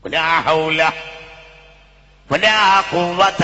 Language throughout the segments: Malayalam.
വലാ ഹൗല വലാ ഖുവത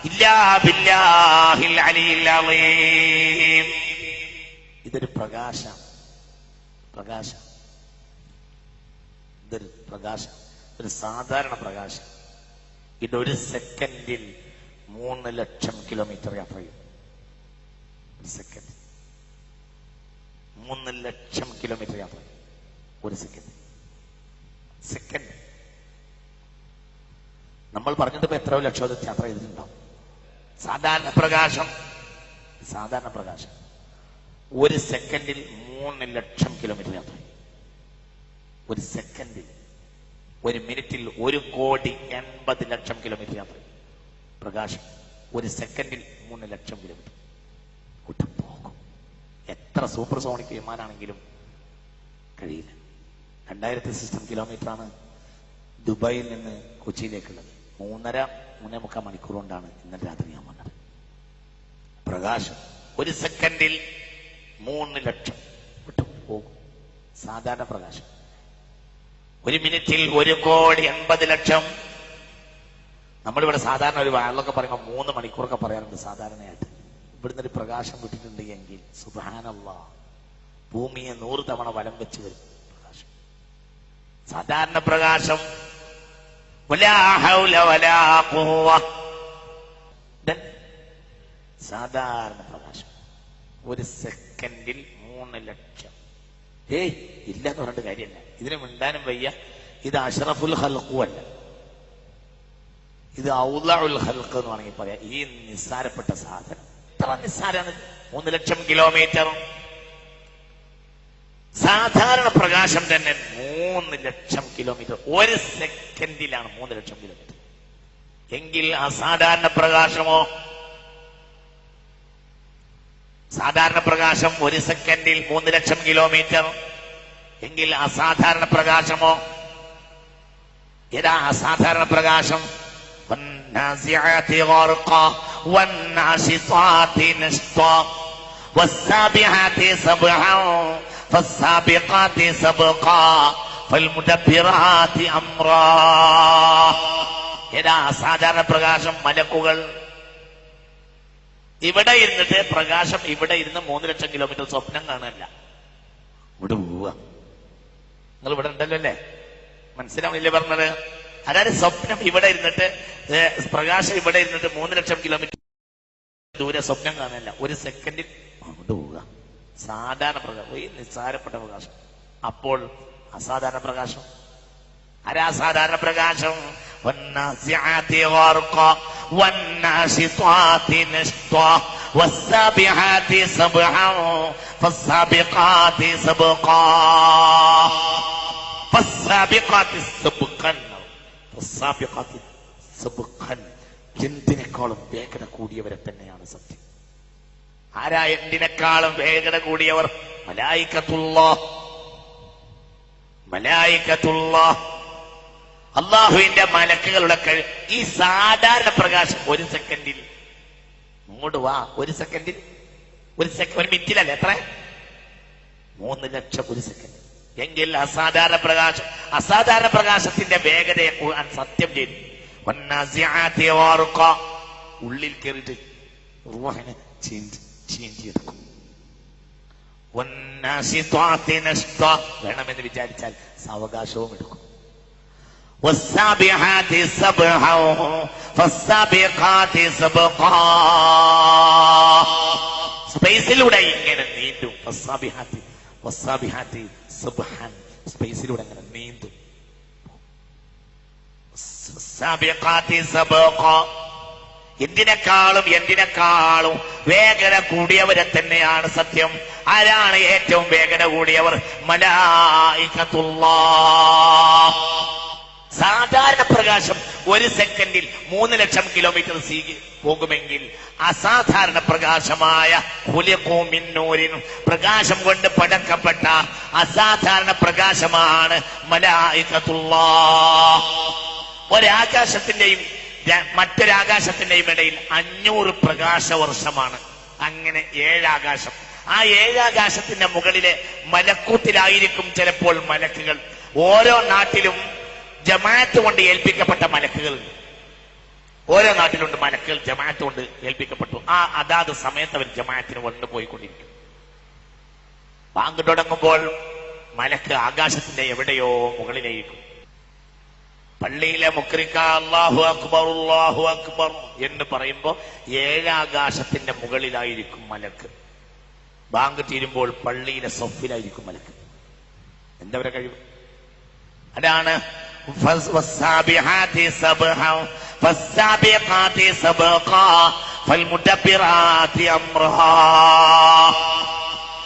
ഇല്ലാ ബില്ലാഹിൽ അലിയിൽ അളീം. ഇതൊരു പ്രകാശം, ഇതൊരു പ്രകാശം, ഒരു സാധാരണ പ്രകാശം. ഇതൊരു സെക്കൻഡിൽ 3 ലക്ഷം കിലോമീറ്റർ യാത്ര ചെയ്യും. ഒരു സെക്കൻഡ് 3 ലക്ഷം കിലോമീറ്റർ യാത്ര ചെയ്യും. ഒരു സെക്കൻഡ്. നമ്മൾ പറഞ്ഞിട്ട് ഇപ്പൊ എത്രയോ ലക്ഷം യാത്ര ചെയ്തിട്ടുണ്ടാവും. സാധാരണ പ്രകാശം ഒരു സെക്കൻഡിൽ 3 ലക്ഷം കിലോമീറ്റർ യാത്ര ചെയ്യും. ഒരു സെക്കൻഡിൽ, ഒരു മിനിറ്റിൽ 1,80,00,000 കിലോമീറ്റർ യാത്ര ചെയ്യും. പ്രകാശം ഒരു സെക്കൻഡിൽ 3 ലക്ഷം കിലോമീറ്റർ പോകും. എത്ര സൂപ്പർസോണിക് വിമാനാണെങ്കിലും കഴിയില്ല. 2000 കിലോമീറ്ററാണ് ദുബായിൽ നിന്ന് കൊച്ചിയിലേക്കുള്ളത്. 3.5 മണിക്കൂർ കൊണ്ടാണ് ഇന്നലെ രാത്രി ഞാൻ വന്നത്. പ്രകാശം ഒരു സെക്കൻഡിൽ 3 ലക്ഷം പോകും. സാധാരണ പ്രകാശം ഒരു മിനിറ്റിൽ 1,80,00,000. നമ്മളിവിടെ സാധാരണ ഒരു വാളൊക്കെ പറയുമ്പോൾ 3 മണിക്കൂറൊക്കെ പറയാറുണ്ട് സാധാരണയായിട്ട്. ഇവിടുന്ന് ഒരു പ്രകാശം വിട്ടിട്ടുണ്ടെങ്കിൽ സുബ്ഹാനല്ലാഹ്, ഭൂമിയെ 100 തവണ വലം വെച്ച് വരും പ്രകാശം. സാധാരണ പ്രകാശം വലാ ഹൗല വലാ ഖുവ. സാധാരണ പ്രകാശം ഒരു സെക്കൻഡിൽ 3 ലക്ഷം. ഇല്ലെന്ന് പറഞ്ഞിട്ട് കാര്യമല്ല. ഇതിന് മിണ്ടാനും വയ്യ. ഇത് അഷ്റഫുൽ ഖൽഖും അല്ല, ഇത് ഔളഉൽ ഖൽഖ് എന്ന് വേണമെങ്കിൽ പറയാം. ഈ നിസ്സാരപ്പെട്ട സാധനം എത്ര നിസ്സാരാണ്! 3 ലക്ഷം കിലോമീറ്റർ. സാധാരണ പ്രകാശം തന്നെ 3 ലക്ഷം കിലോമീറ്റർ ഒരു സെക്കൻഡിലാണ്. 3 ലക്ഷം കിലോമീറ്റർ എങ്കിൽ അസാധാരണ പ്രകാശമോ? സാധാരണ പ്രകാശം ഒരു സെക്കൻഡിൽ 3 ലക്ഷം കിലോമീറ്റർ എങ്കിൽ അസാധാരണ പ്രകാശമോ? ഏതാ അസാധാരണ പ്രകാശം? والنازعات غرقا والناشطات نشطا والسابحات سبحا فالسابقات سبقا فالمدبرات أمرا. ഏതാ അസാധാരണ പ്രകാശം? മലക്കുകൾ ഇവിടെ ഇരുന്നിട്ട് പ്രകാശം ഇവിടെ ഇരുന്ന് 3 ലക്ഷം കിലോമീറ്റർ സ്വപ്നം കാണാനല്ല, ഇവിടെ പോവുക. നിങ്ങൾ ഇവിടെ ഉണ്ടല്ലോ അല്ലേ? മനസ്സിലാവില്ലേ പറഞ്ഞത്? അതായത് സ്വപ്നം ഇവിടെ ഇരുന്നിട്ട്, പ്രകാശം ഇവിടെ ഇരുന്നിട്ട് 3 ലക്ഷം കിലോമീറ്റർ ദൂരെ സ്വപ്നം കാണാനല്ല, ഒരു സെക്കൻഡിൽ അങ്ങോട്ട് പോവുക. സാധാരണ പ്രകാശം, ഈ നിസ്സാരപ്പെട്ട പ്രകാശം. അപ്പോൾ അസാധാരണ പ്രകാശം അസാധാരണ പ്രകാശം والنازعات غرقا والناشطات نشطا والسابحات سبحا فالسابقات سبقا فالسابقات سبقا فالسابقات سبقا. എന്തിനേക്കാളും വേഗത കൂടിയവരെ തന്നെയാണ് സത്യം. ആരാ എന്തിനേക്കാളും വേഗത കൂടിയവർ? മലായികത്തുല്ലാഹ്, അള്ളാഹുവിന്റെ മലക്കുകളുടെ ഈ സാധാരണ പ്രകാശം ഒരു സെക്കൻഡിൽ ഇങ്ങോട്ട് വാ. ഒരു സെക്കൻഡിൽ, ഒരു മിനിറ്റിലല്ലേ എത്ര? 3 ലക്ഷം ഒരു സെക്കൻഡ് എങ്കിൽ അസാധാരണ പ്രകാശം. അസാധാരണ പ്രകാശത്തിന്റെ വേഗതയെ ഖുർആൻ സത്യം ചെയ്തു. ഉള്ളിൽ കയറിയിട്ട് റൂഹിനെ ചീന്തിയെടുക്കും. വേണമെന്ന് വിചാരിച്ചാൽ സാവകാശവും എടുക്കും. സ്പേസിലൂടെ ഇങ്ങനെ നീന്തും. സ്പേസിലൂടെ അങ്ങനെ നീന്തും. എന്തിനേക്കാളും വേഗത കൂടിയവരെ തന്നെയാണ് സത്യം. ആരാണ് ഏറ്റവും വേഗത കൂടിയവർ? മലായികത്തുല്ലാഹ്. സാധാരണ പ്രകാശം ഒരു സെക്കൻഡിൽ 3 ലക്ഷം കിലോമീറ്റർ പോകുമെങ്കിൽ അസാധാരണ പ്രകാശമായ പ്രകാശം കൊണ്ട് പടക്കപ്പെട്ട അസാധാരണ പ്രകാശമാണ് മലായികത്തുല്ലാഹ്. ഒരാകാശത്തിന്റെയും മറ്റൊരാകാശത്തിന്റെയും ഇടയിൽ 500 പ്രകാശവർഷമാണ്. അങ്ങനെ 7 ആകാശം. ആ 7 ആകാശത്തിന്റെ മുകളിലെ മലക്കൂത്തിലായിരിക്കും ചിലപ്പോൾ മലക്കുകൾ. ഓരോ നാട്ടിലും ജമാഅത്ത് കൊണ്ട് ഏൽപ്പിക്കപ്പെട്ട മലക്കുകളുണ്ട്. ഓരോ നാട്ടിലുണ്ട് മലക്കുകൾ ജമാഅത്ത് കൊണ്ട് ഏൽപ്പിക്കപ്പെട്ടു. അതാത് സമയത്ത് അവർ ജമാഅത്തിന് വന്നു പോയിക്കൊണ്ടിരിക്കും. ബാങ്ക് തുടങ്ങുമ്പോൾ മലക്ക് ആകാശത്തിന്റെ എവിടെയോ മുകളിലായിരിക്കും. പള്ളിയിലെ മുക്രിക്ക അല്ലാഹു അക്ബർ എന്ന് പറയുമ്പോ 7 ആകാശത്തിന്റെ മുകളിലായിരിക്കും മലക്ക്. ബാങ്ക് തീരുമ്പോൾ പള്ളിയിലെ സൊഫിലായിരിക്കും മലക്ക്. എന്താ അവരുടെ കഴിവ്? അതാണ്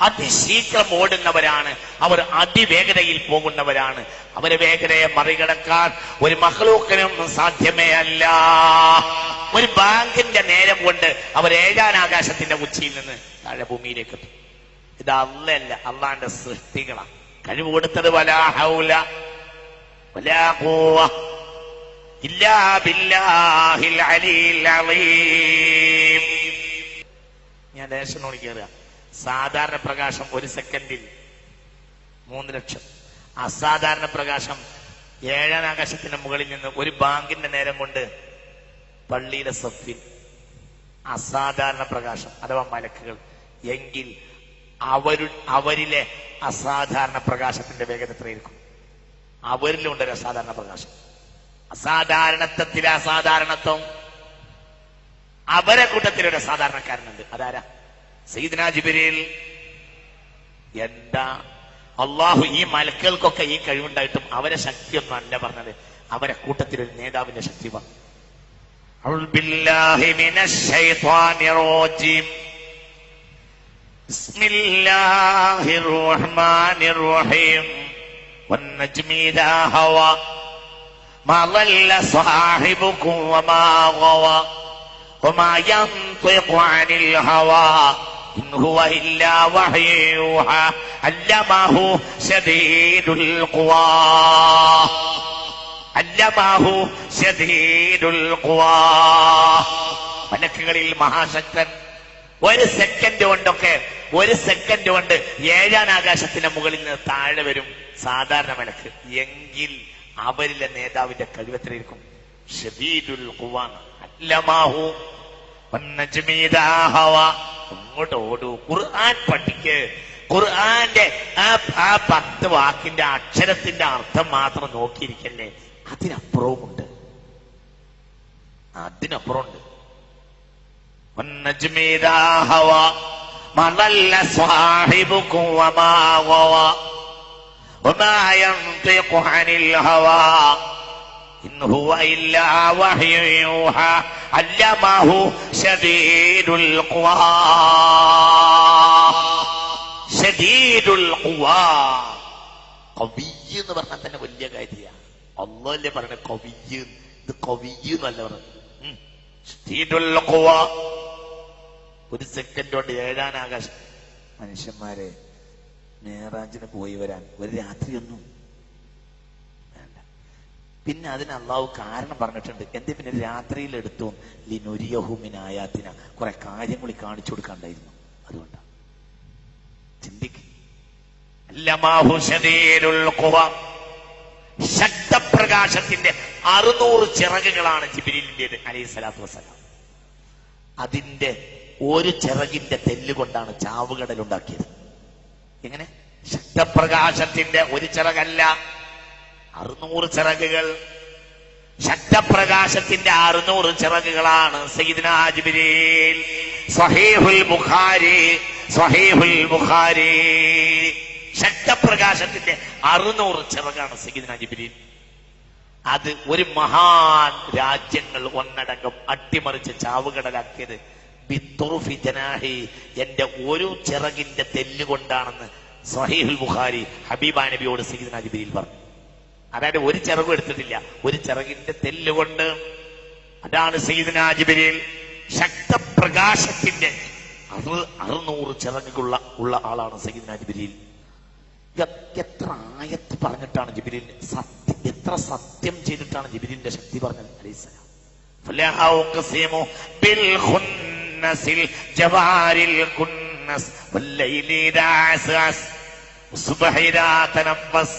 അതിശീഘ്രം ഓടുന്നവരാണ് അവർ, അതിവേഗതയിൽ പോകുന്നവരാണ്. അവരെ വേഗതയെ മറികടക്കാൻ ഒരു മഖ്ലൂക്കിനും സാധ്യമേ അല്ല. ഒരു ബാങ്കിന്റെ നേരം കൊണ്ട് അവർ 7 ആകാശത്തിന്റെ ഉച്ചിയിൽ നിന്ന് താഴെ ഭൂമിയിലേക്ക് എത്തും. ഇത് അല്ലല്ല, അള്ളാന്റെ സൃഷ്ടികളാണ്. കഴിവ് കൊടുത്തത് വലാ ഹൗല വലാ ഖുവ്വ ഇല്ലാ ബില്ലാഹിൽ അലിയിൽ അളീം. ഞാൻ ദേശനോട് കയറുക. സാധാരണ പ്രകാശം 1 സെക്കൻഡിൽ 3 ലക്ഷം. അസാധാരണ പ്രകാശം 7 ആകാശത്തിന്റെ മുകളിൽ നിന്ന് ഒരു ബാങ്കിന്റെ നേരം കൊണ്ട് പള്ളിയിലെ സഫിൽ അസാധാരണ പ്രകാശം അഥവാ മലക്കുകൾ. എങ്കിൽ അവരിലെ അസാധാരണ പ്രകാശത്തിന്റെ വേഗത എത്രയായിരിക്കും? അവരിലുണ്ട് ഒരു അസാധാരണ പ്രകാശം. അസാധാരണത്വത്തിലെ അസാധാരണത്വം. അവരെ കൂട്ടത്തിലൊരു സാധാരണക്കാരനുണ്ട്. അതാരാ? സയ്യിദ്നാ ജിബ്രീൽ. എന്താ അള്ളാഹു ഈ മലക്കുകൾക്കൊക്കെ ഈ കഴിവുണ്ടായിട്ടും അവരെ ശക്തിയൊന്നും അല്ല പറഞ്ഞത്, അവരെ കൂട്ടത്തിൽ ഒരു നേതാവിന്റെ ശക്തി പറഞ്ഞു. അഊദു ബില്ലാഹി മിനശ് ശൈത്വാനിർ റജീം. ബിസ്മില്ലാഹിർ റഹ്മാനിർ റഹീം. വന്നജ്മി ഇദാ ഹവാ മാ ളല്ല സാഹിബുകും വമാ ഗവാ വമാ യൻതിഖു അനിൽ ഹവാ ഇൻ ഹുവ ഇല്ലാ വഹ്യു യൂഹാ അല്ലമഹു ശദീദുൽ ഖുവാ. അല്ലമഹു ശദീദുൽ ഖുവാ. മലക്കുകളിൽ മഹാശക്തൻ. 1 സെക്കൻഡ് കൊണ്ടൊക്കെ 1 സെക്കൻഡ് കൊണ്ട് 7 ആകാശത്തിന്റെ മുകളിൽ നിന്ന് താഴെ വരും സാധാരണ മലക്ക്. എങ്കിൽ അവരിലെ നേതാവിന്റെ കഴിവെത്രയിരിക്കും? ശദീദുൽ ഖുവാ. അല്ലമഹു വന്നജ്മി ഇദാ ഹവാ. അങ്ങോട്ട് ഓടൂ, ഖുർആൻ പഠിക്ക്. ഖുർആന്റെ ആ 10 വാക്കിന്റെ അക്ഷരത്തിന്റെ അർത്ഥം മാത്രം നോക്കിയിരിക്കല്ലേ, അതിനപ്പുറവുമുണ്ട്. അതിനപ്പുറമുണ്ട്. വന്നജ്മി ഇദാ ഹവാ മാ ളല്ല സാഹിബുകും വമാ ഗവാ വമാ യൻതിഖു അനിൽ ഹവാ ഇൻ ഹുവ ഇല്ലാ വഹ്യു യൂഹാ അല്ലമഹു ശദീദുൽ ഖുവാ. ശദീദുൽ ഖുവാ. ഖവിയ്യ് എന്ന് പറഞ്ഞാൽ തന്നെ വലിയ കാര്യമാണ്. അല്ലാഹല്ലേ പറഞ്ഞ ഖവിയ്യ്. ഇത് ഖവിയ്യ് എന്നല്ല പറഞ്ഞത്. ശദീദുൽ ഖുവാ. 1 സെക്കൻഡ് കൊണ്ട് 7 ആകാശം. മനുഷ്യന്മാരെ മേറാജിന് പോയി വരാൻ ഒരു രാത്രിയൊന്നും വേണ്ട. പിന്നെ അതിന് അള്ളാഹു കാരണം പറഞ്ഞിട്ടുണ്ട്. എന്തേ പിന്നെ രാത്രിയിൽ എടുത്തു ലിനുരിയഹുമിനായാത്തിന കുറെ കാര്യങ്ങൾ കാണിച്ചു കൊടുക്കാണ്ടായിരുന്നു. അതുകൊണ്ടാണ്. ചിന്തിക്ക്. അല്ലമാഹു ശദീദുൽ ഖുവാ. ശക്തപ്രകാശത്തിന്റെ 600 ചിറകുകളാണ് ജിബ്രീലിന്റേത് അലൈഹിസ്സലാത്തു വസ്സലാം. അതിന്റെ ഒരു ചിറകിന്റെ തെല്ലുകൊണ്ടാണ് ചാവുകടൽ ഉണ്ടാക്കിയത്. എങ്ങനെ? ശക്തപ്രകാശത്തിന്റെ ഒരു ചിറകല്ല, 600 ചിറകുകൾ. ശക്തപ്രകാശത്തിന്റെ 600 ചിറകുകളാണ് സയ്യിദ്നാ ജിബ്രീൽ. സ്വഹീഹുൽ ബുഖാരി. ശക്തപ്രകാശത്തിന്റെ 600 ചിറകാണ് സയ്യിദ്നാ ജിബ്രീൽ. അത് ഒരു മഹാൻ രാജ്യങ്ങൾ ഒന്നടങ്കം അട്ടിമറിച്ച് ചാവുകടലാക്കിയത് ബിത്തുറുഫി ജനാഹി, എന്റെ ഒരു ചിറകിന്റെ തെല്ലുകൊണ്ടാണെന്ന് സ്വഹീഹുൽ ബുഖാരി ഹബീബാ നബിയോട് സയ്യിദ്നാ ജിബ്രീൽ പറഞ്ഞു. അതായത് ഒരു ചിറകും എടുത്തിട്ടില്ല, ഒരു ചിറകിന്റെ തെല്ലുകൊണ്ട്. അതാണ് സയ്യിദ്നാ ജിബ്രീൽ. ശക്തപ്രകാശത്തിന്റെ 600 ചിറകുള്ള ആളാണ് സയ്യിദ്നാ ജിബ്രീൽ. എത്ര ആയത്ത് പറഞ്ഞിട്ടാണ് ജിബ്രീൽ എത്ര സത്യം ചെയ്തിട്ടാണ് ജിബ്രീലിന്റെ ശക്തി പറഞ്ഞത് അലൈഹിസ്സലാം. ഫലാ ഉഖ്സിമു ബിൽ ഖുന്നസിൽ ജവാരിൽ ഖുന്നസ് വല്ലൈലി ഇദാ അസ്അസ് വസ്സുബ്ഹി ഇദാ തനഫസ്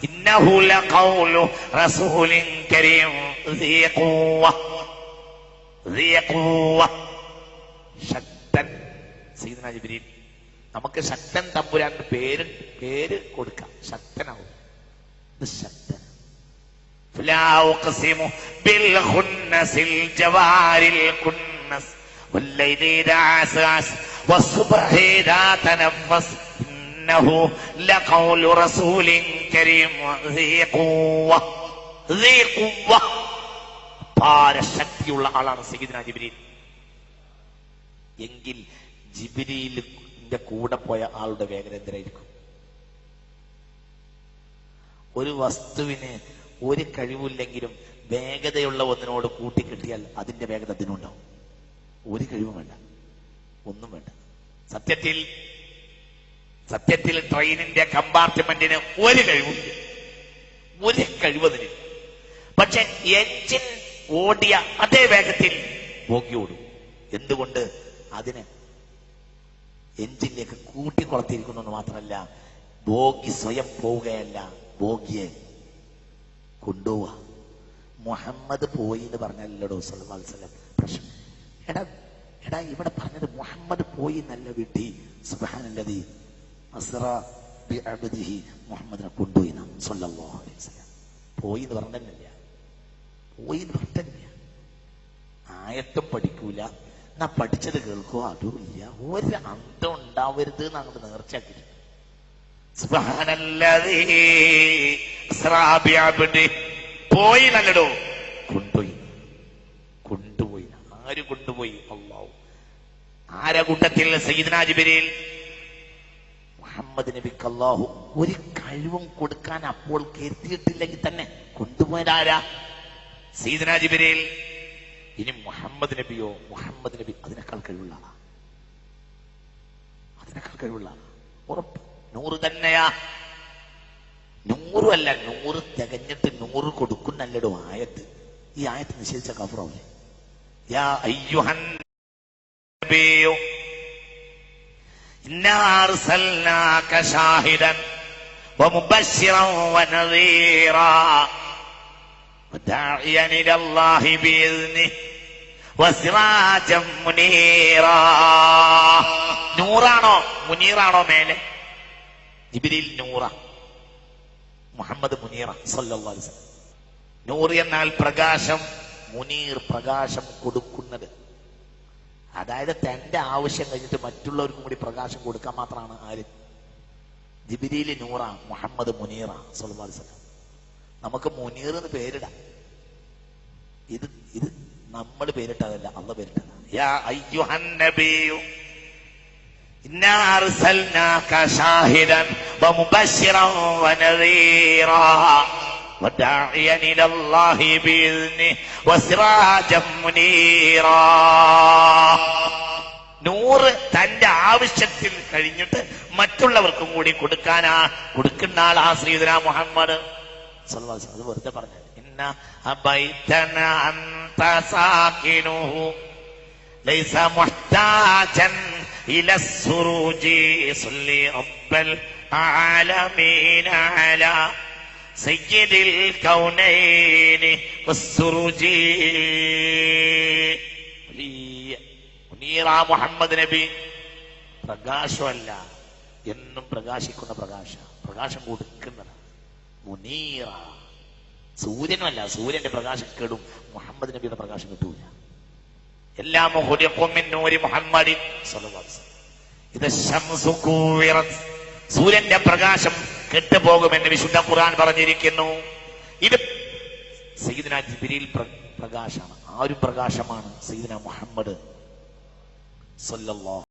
ഇന്നഹു ലഖൗലു റസൂലിൻ കരീം ദീ ഖുവ്വ. ശക്തൻ സയ്യിദുനാ ജിബ്രീൽ. നമുക്ക് ശക്തൻ തമ്പുരാൻ പേര് കൊടുക്കാം. ശക്തനാവും. ഇത് ശക്തൻ. لا أقسم بالخنس الجوار الكنس والليل إذا عسعس والصبح إذا تنفس إنه لقول رسول كريم ذي قوة. ശക്തിയുള്ള ആളാണ് സയ്യിദുനാ ജിബ്രീൽ. എങ്കിൽ ജിബ്രീലിന്റെ കൂടെ പോയ ആളുടെ വേഗത എന്തരായിരിക്കും? ഒരു വസ്തുവിന് ഒരു കഴിവില്ലെങ്കിലും വേഗതയുള്ള ഒന്നിനോട് കൂട്ടിക്കെട്ടിയാൽ അതിന്റെ വേഗത അതിനുണ്ടാവും. ഒരു കഴിവും വേണ്ട, ഒന്നും വേണ്ട. സത്യത്തിൽ ട്രെയിനിന്റെ കമ്പാർട്ട്മെന്റിന് ഒരു കഴിവില്ല, ഒരു കഴിവതിന്. പക്ഷെ എഞ്ചിൻ ഓടിയ അതേ വേഗത്തിൽ ബോഗി ഓടും. എന്തുകൊണ്ട്? അതിന് എഞ്ചിനിലേക്ക് കൂട്ടിക്കൊളത്തിയിരിക്കുന്നു എന്ന് മാത്രമല്ല, ബോഗി സ്വയം പോവുകയല്ല, ബോഗിയെ കൊണ്ടുപോവാ. മുഹമ്മദ് പോയി എന്ന് പറഞ്ഞല്ലോ സല്ലല്ലാഹു അലൈഹി വസല്ലം. പ്രശ്നം എടാ ഇവിടെ പറഞ്ഞത് മുഹമ്മദ് പോയി എന്നല്ല വിട്ടി. സുബ്ഹാനല്ലദീ അസ്റാ ബിഅബ്ദിഹി, മുഹമ്മദിനെ കൊണ്ടുപോയി സല്ലല്ലാഹു അലൈഹി വസല്ലം. പോയി എന്ന് പറഞ്ഞില്ല, പോയി എന്ന് പറഞ്ഞില്ല. ആയത്തും പഠിക്കൂല, എന്നാ പഠിച്ചത് കേൾക്കോ അതുമില്ല. ഒരു അന്തം ഉണ്ടാവരുത് എന്ന് അങ്ങോട്ട് നേർച്ചയാക്കി. സുബ്ഹാനല്ലദീ അസ്റാ ബിഅബ്ദിഹി, പോയി നല്ലടോ, കൊണ്ടുപോയി. ആര് കൊണ്ടുപോയി? അല്ലാഹു. ആരെ കൂട്ടത്തിൽ? സയ്യിദുനാ ജിബ്രീൽ. മുഹമ്മദ് നബിക്ക് അല്ലാഹു ഒരു കഴിവും കൊടുക്കാൻ അപ്പോൾ കരുതിയിട്ടില്ലെങ്കിൽ തന്നെ കൊണ്ടുപോയതാരാ? സയ്യിദുനാ ജിബ്രീൽ. ഇനി മുഹമ്മദ് നബിയോ? മുഹമ്മദ് നബി അതിനേക്കാൾ കഴിവുള്ള ആളാ, അതിനേക്കാൾ കഴിവുള്ള ആളാ, ഉറപ്പ്. 100 തന്നെയാ. 100 അല്ല, 100 തികഞ്ഞിട്ട് 100 കൊടുക്കുന്നല്ലടോ ആയത്ത്. ഈ ആയത്ത് നിഷേധിച്ച കഫറാവില്ലേ? യാ അയ്യുഹൻ നബിയ്യു ഇന്നാ അർസൽനാക ഷാഹിദൻ വമുബശ്ശിറൻ വനദീറാ വദാഇയൻ ഇലല്ലാഹി ബിഇذനിഹി വസിറാജൻ മുനീറാ. നൂറാണോ മുനീറാണോ മേലെ? ജിബ്രീൽ നൂറ, മുഹമ്മദ് മുനീറ സല്ലല്ലാഹു അലൈഹി വസല്ലം. നൂർ എന്നാൽ പ്രകാശം, മുനീർ പ്രകാശം കൊടുക്കുന്നത്. അതായത് തന്റെ ആവശ്യം കഴിഞ്ഞിട്ട് മറ്റുള്ളവർക്കും കൂടി പ്രകാശം കൊടുക്കാൻ മാത്രമാണ് ആര്? ജിബ്രീൽ നൂറ, മുഹമ്മദ് മുനീറ സല്ലല്ലാഹു അലൈഹി വസല്ലം. നമുക്ക് മുനീർ എന്ന് പേരിടാം. ഇത് നമ്മൾ പേരിട്ടതല്ല, അല്ലാഹു പേരിട്ടതാണ്. യാ അയ്യുഹൻ നബിയ്യു ഇന്നാ അർസൽനാക ഷാഹിദൻ വമുബശ്ശിറൻ വനദീറാ വദാഇയൻ ഇലല്ലാഹി ബിഇذനിഹി വസിറാജൻ മുനീറാ. 100 തന്റെ ആവശ്യത്തിൽ കഴിഞ്ഞിട്ട് മറ്റുള്ളവർക്കും കൂടി കൊടുക്കുന്ന ആളാ സയ്യിദുനാ മുഹമ്മദ് സല്ലല്ലാഹു അലൈഹി വസല്ലം. അത് വെറുതെ പറഞ്ഞു. ഇന്ന അബൈതന അൻത സാകിനുഹു ലൈസ മുഹ്താജൻ إلى السروج صلي رب العالمين على سيد الكونين والسروج. മുനീറ മുഹമ്മദ് നബി. പ്രകാശമല്ല, എന്നും പ്രകാശിക്കുന്ന പ്രകാശം കൊടുക്കുന്നതാണ് മുനീറ. സൂര്യനുമല്ല, സൂര്യന്റെ പ്രകാശം കെടും, മുഹമ്മദ് നബിയുടെ പ്രകാശം കിട്ടൂല. എല്ലാം മുഹമ്മദിൻ സല്ലല്ലാഹു അലൈഹി വസല്ലം. ഇത് ശംസു കുവിറത്, സൂര്യന്റെ പ്രകാശം കെട്ടുപോകുമെന്ന് വിശുദ്ധ ഖുർആൻ പറഞ്ഞിരിക്കുന്നു. ഇത് സയ്യിദുനാ ജിബ്രീൽ പ്രകാശമാണ്. ആ ഒരു പ്രകാശമാണ് സയ്യിദുനാ മുഹമ്മദ് സല്ലല്ലാഹു